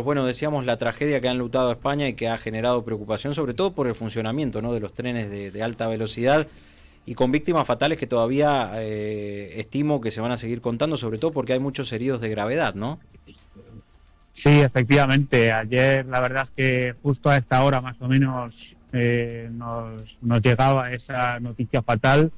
Bueno, decíamos la tragedia que ha enlutado a España y que ha generado preocupación, sobre todo por el funcionamiento, ¿no?, de los trenes de alta velocidad y con víctimas fatales que todavía estimo que se van a seguir contando, sobre todo porque hay muchos heridos de gravedad, ¿no? Sí, efectivamente. Ayer la verdad es que justo a esta hora más o menos nos llegaba esa noticia fatal.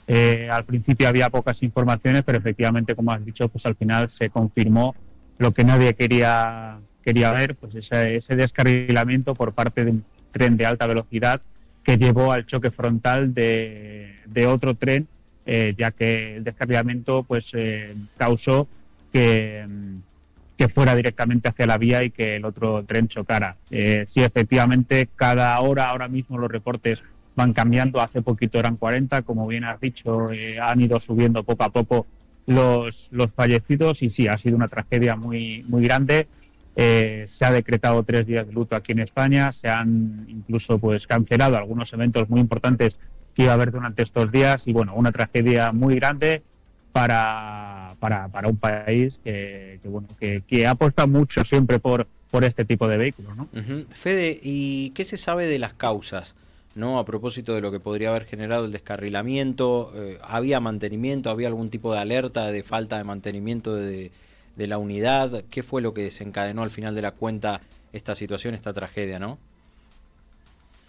Al principio había pocas informaciones, pero efectivamente, como has dicho, pues al final se confirmó lo que nadie quería ver, pues ese descarrilamiento por parte de un tren de alta velocidad que llevó al choque frontal de otro tren, ya que el descarrilamiento pues causó que, que fuera directamente hacia la vía y que el otro tren chocara. Sí, efectivamente, cada hora, ahora mismo los reportes van cambiando. Hace poquito eran 40, como bien has dicho, han ido subiendo poco a poco los fallecidos y sí, ha sido una tragedia muy, muy grande. Se ha decretado 3 días de luto aquí en España, se han incluso pues cancelado algunos eventos muy importantes que iba a haber durante estos días y bueno, una tragedia muy grande para un país que apuesta mucho siempre por este tipo de vehículos, ¿no? Fede, ¿y qué se sabe de las causas, no? A propósito de lo que podría haber generado el descarrilamiento, ¿había mantenimiento, había algún tipo de alerta de falta de mantenimiento de la unidad? ¿Qué fue lo que desencadenó al final de la cuenta esta situación, esta tragedia, no?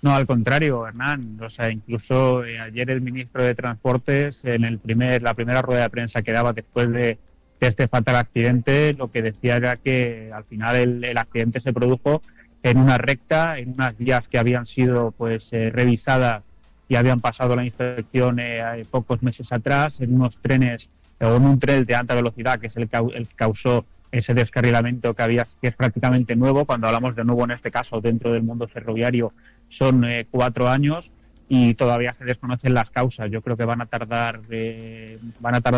No, al contrario, Hernán. O sea, incluso ayer el ministro de Transportes, en la primera rueda de prensa que daba después de este fatal accidente, lo que decía era que al final el accidente se produjo en una recta, en unas vías que habían sido pues revisadas y habían pasado la inspección pocos meses atrás, en unos trenes o en un tren de alta velocidad, que es el que causó ese descarrilamiento que es prácticamente nuevo. Cuando hablamos de nuevo en este caso dentro del mundo ferroviario, son 4 años y todavía se desconocen las causas. Yo creo que van a tardar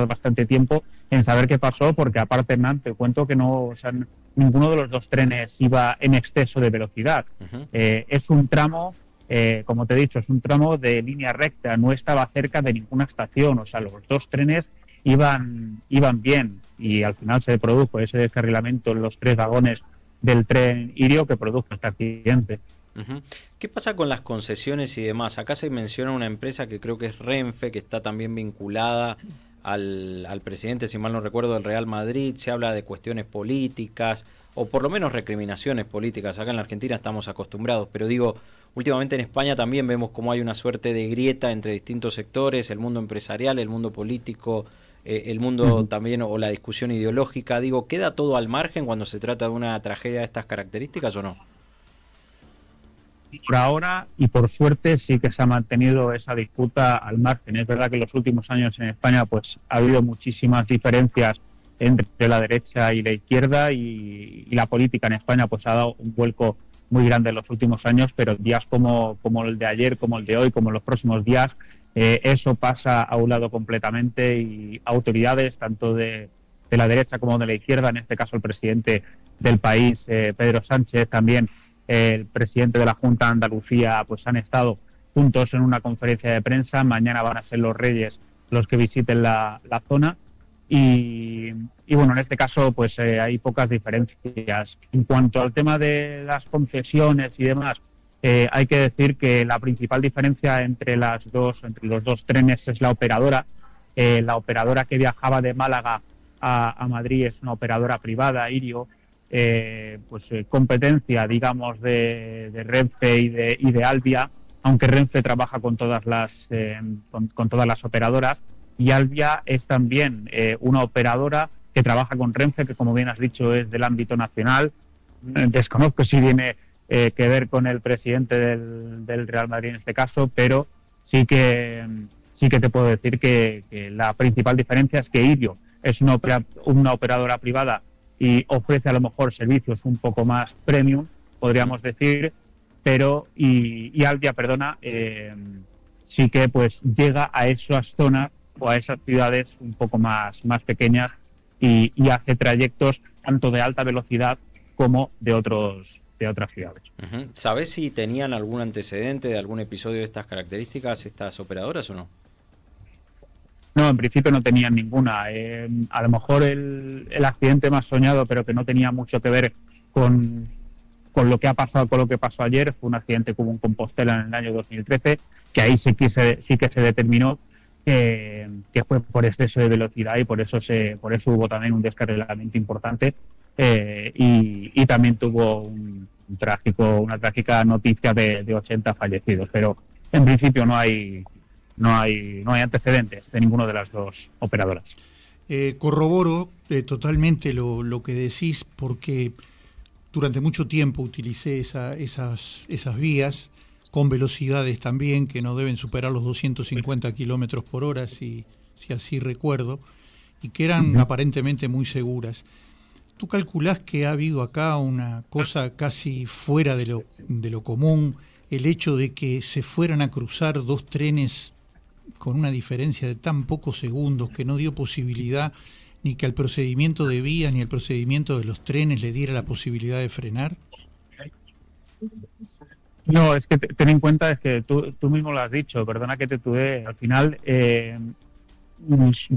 bastante tiempo en saber qué pasó, porque aparte, Hernán, te cuento que no, o sea, ninguno de los dos trenes iba en exceso de velocidad. Uh-huh. Es un tramo, como te he dicho, es un tramo de línea recta, no estaba cerca de ninguna estación. O sea, los dos trenes iban bien y al final se produjo ese descarrilamiento en los 3 vagones del tren Irio que produjo este accidente. Uh-huh. ¿Qué pasa con las concesiones y demás? Acá se menciona una empresa que creo que es Renfe, que está también vinculada al presidente, si mal no recuerdo, del Real Madrid. Se habla de cuestiones políticas, o por lo menos recriminaciones políticas. Acá en la Argentina estamos acostumbrados, pero digo, últimamente en España también vemos como hay una suerte de grieta entre distintos sectores, el mundo empresarial, el mundo político, el mundo también, o la discusión ideológica. Digo, ¿queda todo al margen cuando se trata de una tragedia de estas características o no? Por ahora y por suerte sí que se ha mantenido esa disputa al margen. Es verdad que en los últimos años en España pues ha habido muchísimas diferencias entre la derecha y la izquierda y la política en España pues ha dado un vuelco muy grande en los últimos años, pero días como el de ayer, como el de hoy, como los próximos días, eso pasa a un lado completamente y autoridades tanto de la derecha como de la izquierda, en este caso el presidente del país, Pedro Sánchez, también el presidente de la Junta de Andalucía, pues han estado juntos en una conferencia de prensa. Mañana van a ser los Reyes los que visiten la zona y bueno, en este caso pues hay pocas diferencias. En cuanto al tema de las concesiones y demás, hay que decir que la principal diferencia entre los dos trenes es la operadora. La operadora que viajaba de Málaga a Madrid es una operadora privada, Irio, competencia, digamos, de Renfe y de Alvia, aunque Renfe trabaja con todas las operadoras, y Alvia es también una operadora que trabaja con Renfe, que como bien has dicho es del ámbito nacional. Desconozco si tiene que ver con el presidente del Real Madrid en este caso, pero sí que te puedo decir que la principal diferencia es que Irio es una operadora privada y ofrece a lo mejor servicios un poco más premium, podríamos decir, pero y Alvia, sí que pues llega a esas zonas o a esas ciudades un poco más pequeñas y hace trayectos tanto de alta velocidad como de otras ciudades. Uh-huh. ¿Sabés si tenían algún antecedente de algún episodio de estas características estas operadoras o no? No, en principio no tenían ninguna. A lo mejor el accidente más soñado, pero que no tenía mucho que ver con lo que ha pasado, con lo que pasó ayer. Fue un accidente como en Compostela en el año 2013, que ahí sí que se determinó que fue por exceso de velocidad, y por eso hubo también un descarrilamiento importante, y también tuvo una trágica noticia de 80 fallecidos. Pero en principio no hay antecedentes de ninguno de las dos operadoras. Corroboro totalmente lo que decís, porque durante mucho tiempo utilicé esas vías con velocidades también que no deben superar los 250 kilómetros por hora, si así recuerdo, y que eran aparentemente muy seguras. ¿Tú calculás que ha habido acá una cosa casi fuera de lo común, el hecho de que se fueran a cruzar dos trenes con una diferencia de tan pocos segundos, que no dio posibilidad ni que al procedimiento de vías ni al procedimiento de los trenes le diera la posibilidad de frenar? No, es que ten en cuenta, es que tú mismo lo has dicho, perdona que te tuve, al final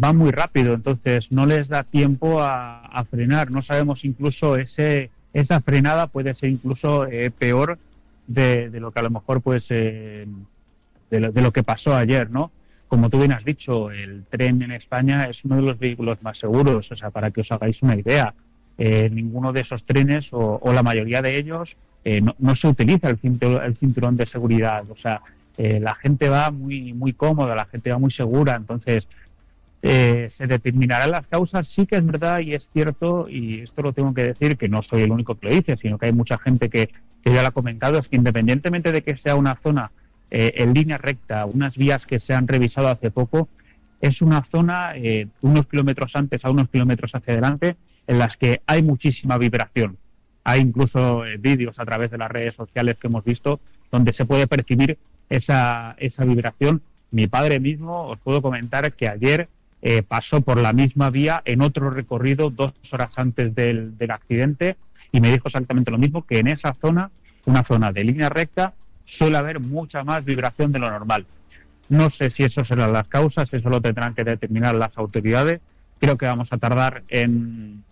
va muy rápido, entonces no les da tiempo a frenar. No sabemos, incluso esa frenada puede ser incluso peor de lo que a lo mejor de lo que pasó ayer, ¿no? Como tú bien has dicho, el tren en España es uno de los vehículos más seguros. O sea, para que os hagáis una idea, ninguno de esos trenes, o la mayoría de ellos, no se utiliza el cinturón de seguridad. O sea, la gente va muy, muy cómoda, la gente va muy segura. Entonces, se determinarán las causas. Sí que es verdad y es cierto, y esto lo tengo que decir, que no soy el único que lo dice, sino que hay mucha gente que ya lo ha comentado, es que independientemente de que sea una zona en línea recta, unas vías que se han revisado hace poco, es una zona unos kilómetros antes a unos kilómetros hacia adelante, en las que hay muchísima vibración. Hay incluso vídeos a través de las redes sociales que hemos visto donde se puede percibir esa vibración. Mi padre mismo, os puedo comentar que ayer pasó por la misma vía en otro recorrido 2 horas antes del accidente, y me dijo exactamente lo mismo, que en esa zona, una zona de línea recta, suele haber mucha más vibración de lo normal. No sé si eso serán las causas, eso lo tendrán que determinar las autoridades. Creo que vamos a tardar en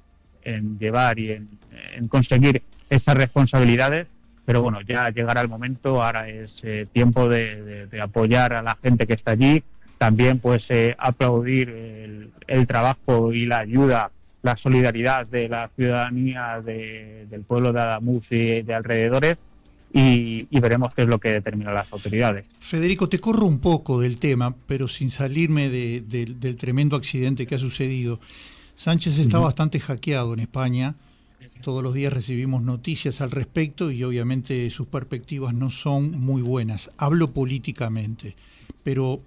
llevar y en conseguir esas responsabilidades, pero bueno, ya llegará el momento. Ahora es tiempo de apoyar a la gente que está allí, también pues aplaudir el trabajo y la ayuda, la solidaridad de la ciudadanía del pueblo de Ademuz y de alrededores, y veremos qué es lo que determinan las autoridades. Federico, te corro un poco del tema, pero sin salirme del tremendo accidente que ha sucedido. Sánchez está bastante hackeado en España. Todos los días recibimos noticias al respecto y obviamente sus perspectivas no son muy buenas. Hablo políticamente, pero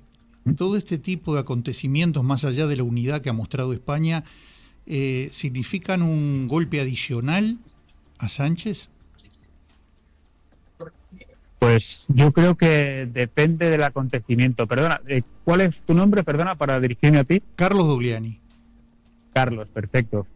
todo este tipo de acontecimientos, más allá de la unidad que ha mostrado España, ¿significan un golpe adicional a Sánchez? Pues yo creo que depende del acontecimiento. Perdona, ¿cuál es tu nombre? Perdona, para dirigirme a ti. Carlos Dogliani. Carlos, perfecto.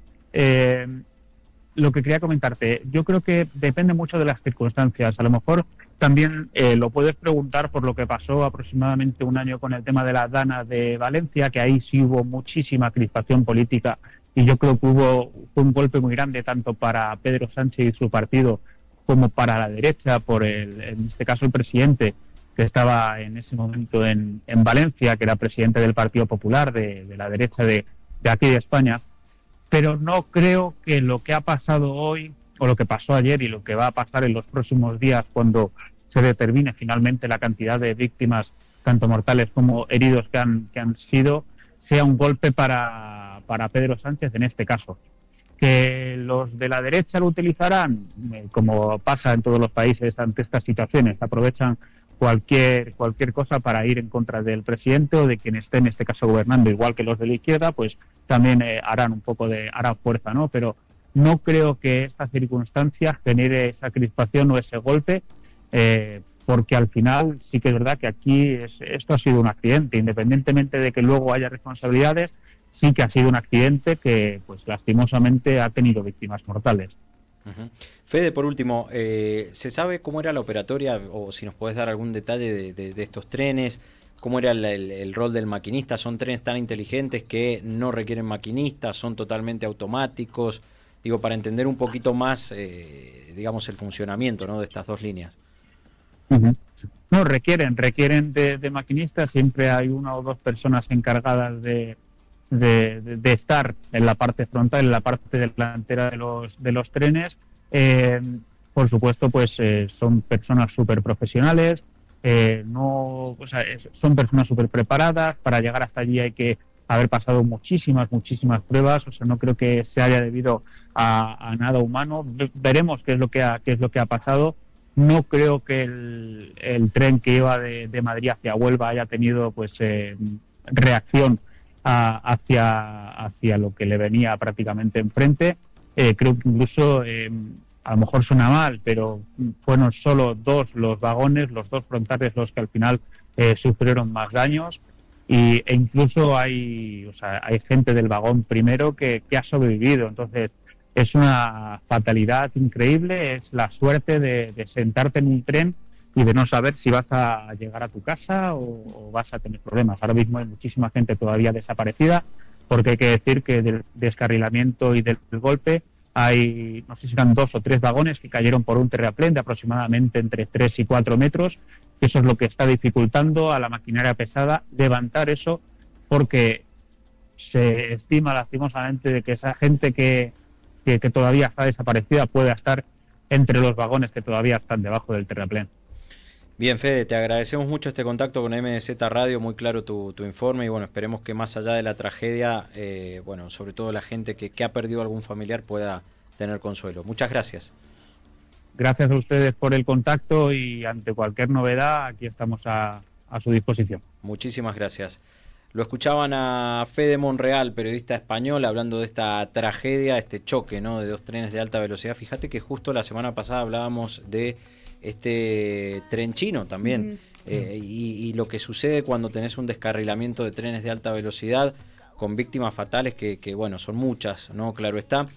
Lo que quería comentarte, yo creo que depende mucho de las circunstancias. A lo mejor también lo puedes preguntar por lo que pasó aproximadamente un año con el tema de la Dana de Valencia, que ahí sí hubo muchísima crispación política, y yo creo que fue un golpe muy grande tanto para Pedro Sánchez y su partido como para la derecha, en este caso el presidente, que estaba en ese momento en Valencia, que era presidente del Partido Popular, de la derecha de aquí de España. Pero no creo que lo que ha pasado hoy, o lo que pasó ayer, y lo que va a pasar en los próximos días, cuando se determine finalmente la cantidad de víctimas, tanto mortales como heridos que han sido, sea un golpe para Pedro Sánchez en este caso. Que los de la derecha lo utilizarán, como pasa en todos los países ante estas situaciones, aprovechan cualquier cosa para ir en contra del presidente o de quien esté en este caso gobernando, igual que los de la izquierda, pues también harán fuerza, ¿no? Pero no creo que esta circunstancia genere esa crispación o ese golpe, porque al final sí que es verdad que aquí esto ha sido un accidente, independientemente de que luego haya responsabilidades. Sí que ha sido un accidente que, pues lastimosamente, ha tenido víctimas mortales. Uh-huh. Fede, por último, ¿se sabe cómo era la operatoria, o si nos podés dar algún detalle de estos trenes? ¿Cómo era el rol del maquinista? ¿Son trenes tan inteligentes que no requieren maquinistas? ¿Son totalmente automáticos? Digo, para entender un poquito más, digamos, el funcionamiento, ¿no?, de estas dos líneas. Uh-huh. No, requieren de maquinistas. Siempre hay una o dos personas encargadas de estar en la parte frontal, en la parte delantera de los trenes. Por supuesto, pues son personas súper profesionales, son personas súper preparadas. Para llegar hasta allí hay que haber pasado muchísimas pruebas. O sea, no creo que se haya debido a nada humano. Veremos qué es lo que ha pasado. No creo que el tren que iba de Madrid hacia Huelva haya tenido pues reacción hacia lo que le venía prácticamente enfrente. Creo que incluso, a lo mejor suena mal, pero fueron solo dos los vagones, los dos frontales, los que al final sufrieron más daños. E incluso hay gente del vagón primero que ha sobrevivido. Entonces, es una fatalidad increíble, es la suerte de sentarte en un tren y de no saber si vas a llegar a tu casa o vas a tener problemas. Ahora mismo hay muchísima gente todavía desaparecida, porque hay que decir que del descarrilamiento y del golpe hay, no sé si eran 2 o 3 vagones que cayeron por un terraplén de aproximadamente entre 3 y 4 metros. Eso es lo que está dificultando a la maquinaria pesada levantar eso, porque se estima lastimosamente de que esa gente que todavía está desaparecida pueda estar entre los vagones que todavía están debajo del terraplén. Bien, Fede, te agradecemos mucho este contacto con MDZ Radio, muy claro tu informe, y bueno, esperemos que más allá de la tragedia, bueno, sobre todo la gente que ha perdido algún familiar pueda tener consuelo. Muchas gracias. Gracias a ustedes por el contacto, y ante cualquier novedad aquí estamos a su disposición. Muchísimas gracias. Lo escuchaban a Fede Monreal, periodista español, hablando de esta tragedia, este choque, ¿no?, de 2 trenes de alta velocidad. Fíjate que justo la semana pasada hablábamos de este tren chino también, y lo que sucede cuando tenés un descarrilamiento de trenes de alta velocidad con víctimas fatales que bueno, son muchas, ¿no?, claro está.